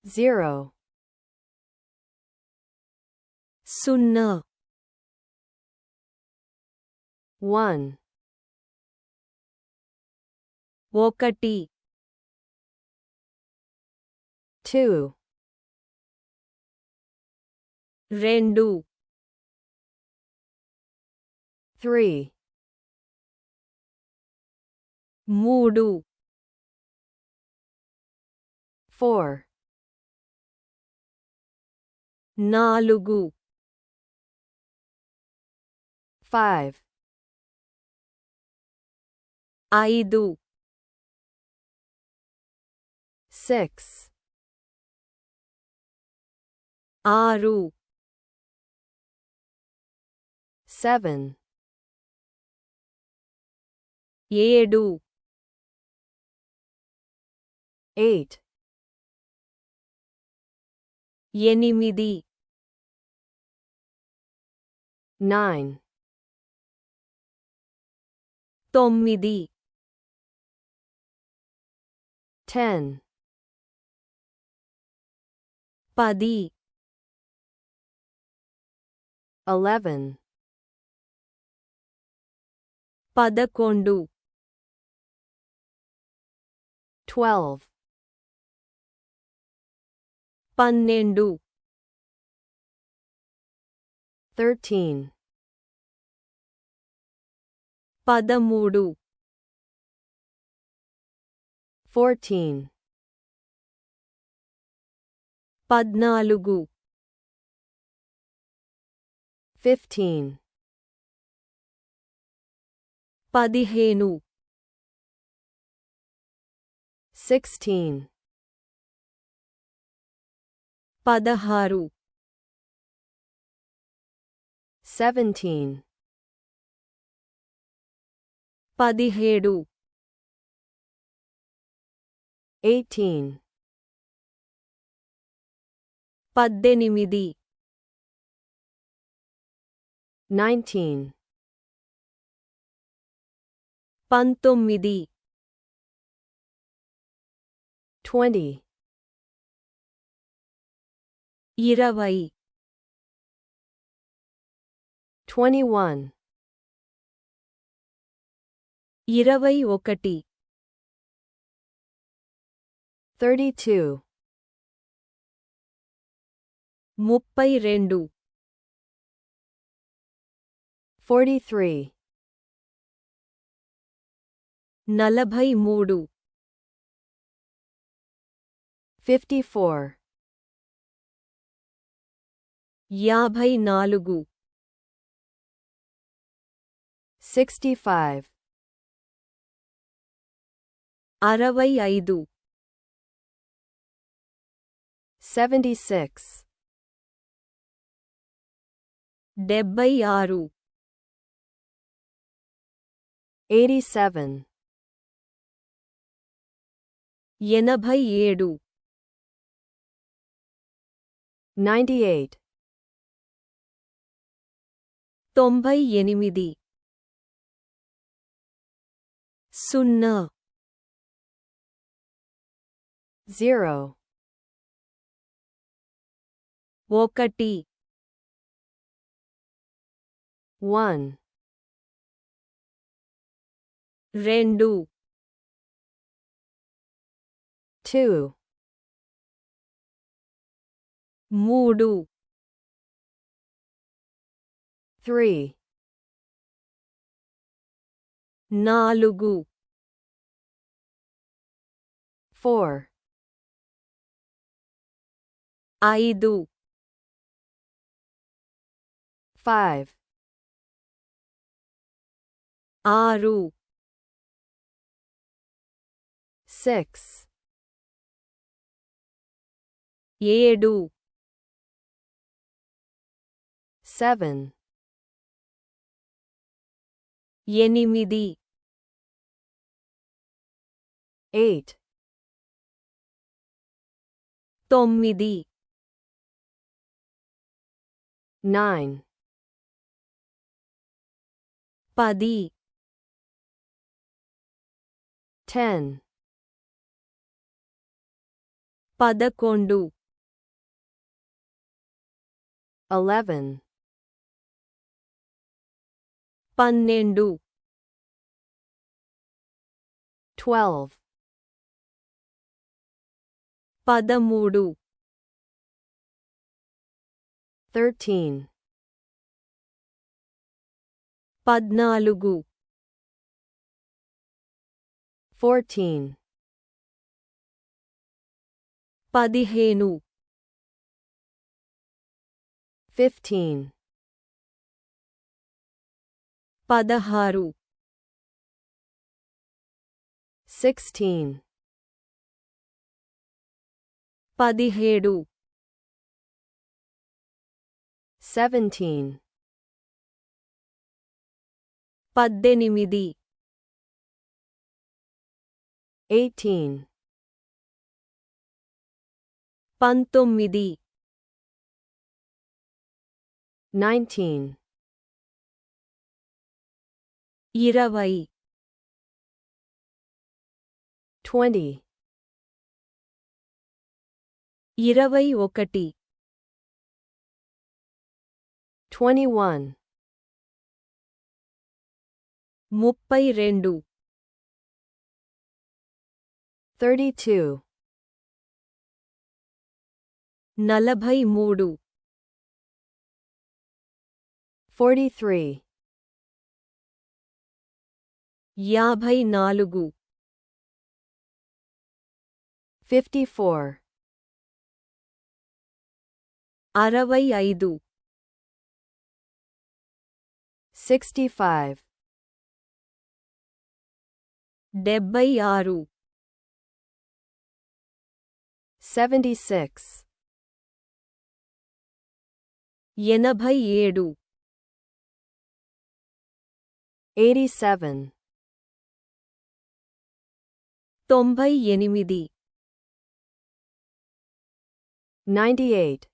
0 0 1 1 2 2 3 3 4 4 5 5 6 6 7 7 8 8 9 9 10 10 11 11 12 12 13 13 14 14 15 15 16 16 17 17 18 18 19 19 20 20 21 21 32 32 43 43 54 54 65 65 76 76 87 87 98 98 0 0 1 1 2 2 3 3 4 4 5 5 6 6 7 7 8 8 9 9 10 10 11 11 12 12 13 13 14 14 15 15 16 16 17 17 18 18 19 19 20 20 21 21 32 32 43 43 54 54 65 65 76 76 87 87 98 98